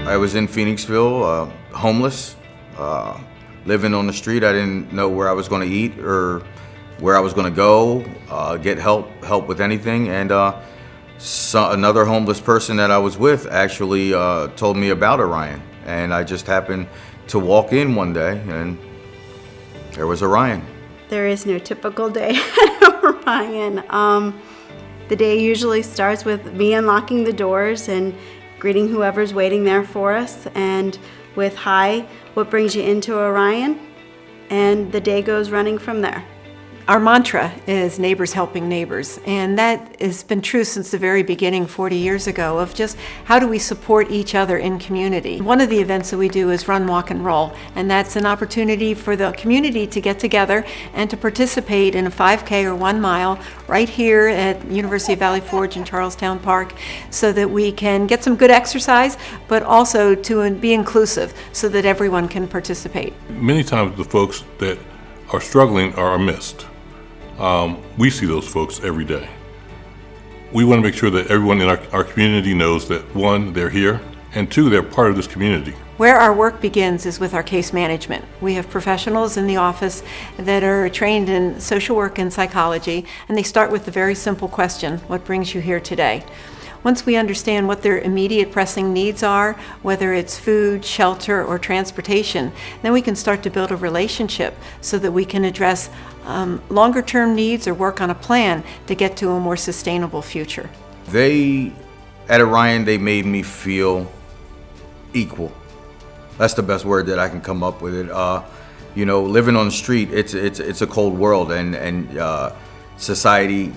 I was in Phoenixville, homeless, living on the street. I didn't know where I was going to eat or where I was going to go, get help with anything. And another homeless person that I was with actually told me about Orion. And I just happened to walk in one day and there was Orion. There is no typical day at Orion. The day usually starts with me unlocking the doors and greeting whoever's waiting there for us, and with "Hi, what brings you into Orion?" And the day goes running from there. Our mantra is neighbors helping neighbors, and that has been true since the very beginning 40 years ago of just how do we support each other in community. One of the events that we do is Run, Walk, and Roll, and that's an opportunity for the community to get together and to participate in a 5K or 1 mile right here at University of Valley Forge in Charlestown Park, so that we can get some good exercise, but also to be inclusive so that everyone can participate. Many times the folks that are struggling are missed. We see those folks every day. We want to make sure that everyone in our community knows that, one, they're here, and two, they're part of this community. Where our work begins is with our case management. We have professionals in the office that are trained in social work and psychology, and they start with the very simple question, what brings you here today? Once we understand what their immediate pressing needs are, whether it's food, shelter, or transportation, then we can start to build a relationship so that we can address longer-term needs or work on a plan to get to a more sustainable future. At Orion, they made me feel equal. That's the best word that I can come up with it. Living on the street, it's a cold world, and society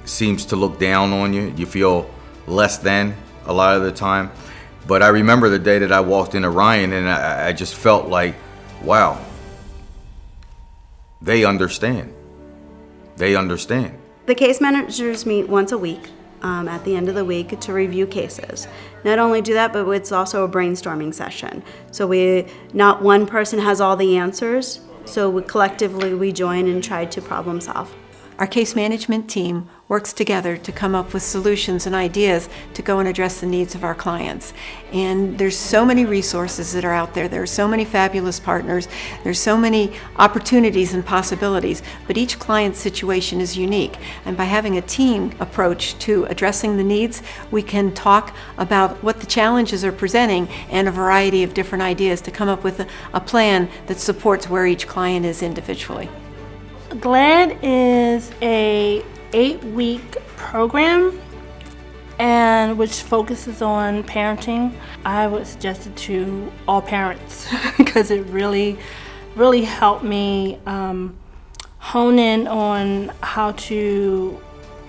seems to look down on you. You feel less than a lot of the time. But I remember the day that I walked in Orion, and I just felt like, wow, they understand. They understand. The case managers meet once a week at the end of the week to review cases. Not only do that, but it's also a brainstorming session. So not one person has all the answers, so collectively we join and try to problem solve. Our case management team works together to come up with solutions and ideas to go and address the needs of our clients. And there's so many resources that are out there. There are so many fabulous partners. There's so many opportunities and possibilities, but each client's situation is unique. And by having a team approach to addressing the needs, we can talk about what the challenges are presenting and a variety of different ideas to come up with a plan that supports where each client is individually. GLAD is a 8-week program and which focuses on parenting. I would suggest it to all parents because it really helped me hone in on how to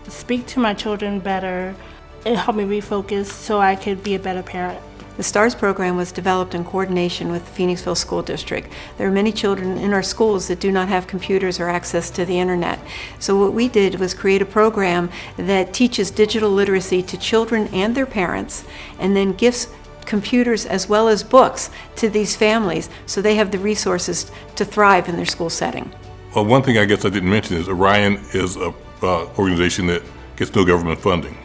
speak to my children better. It helped me refocus so I could be a better parent. The STARS program was developed in coordination with the Phoenixville School District. There are many children in our schools that do not have computers or access to the internet. So what we did was create a program that teaches digital literacy to children and their parents, and then gives computers as well as books to these families so they have the resources to thrive in their school setting. Well, one thing I guess I didn't mention is Orion is an organization that gets no government funding.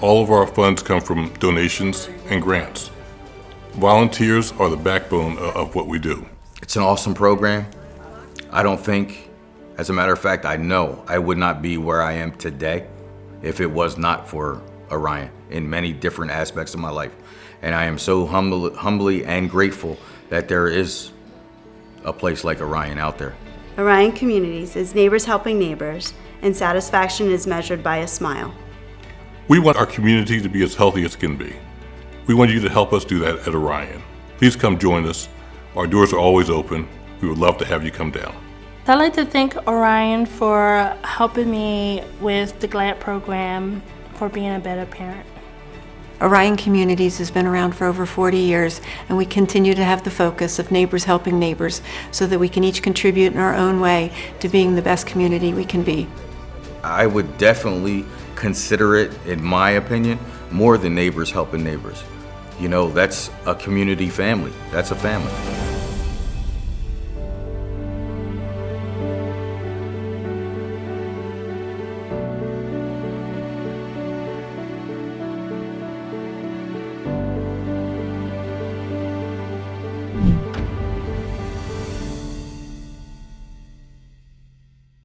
All of our funds come from donations and grants. Volunteers are the backbone of what we do. It's an awesome program. I don't think, as a matter of fact, I know I would not be where I am today if it was not for Orion in many different aspects of my life. And I am so humbly and grateful that there is a place like Orion out there. Orion Communities is neighbors helping neighbors, and satisfaction is measured by a smile. We want our community to be as healthy as it can be. We want you to help us do that at Orion. Please come join us. Our doors are always open. We would love to have you come down. I'd like to thank Orion for helping me with the GLAD program, for being a better parent. Orion Communities has been around for over 40 years, and we continue to have the focus of neighbors helping neighbors so that we can each contribute in our own way to being the best community we can be. I would definitely consider it, in my opinion, more than neighbors helping neighbors. That's a community family. That's a family.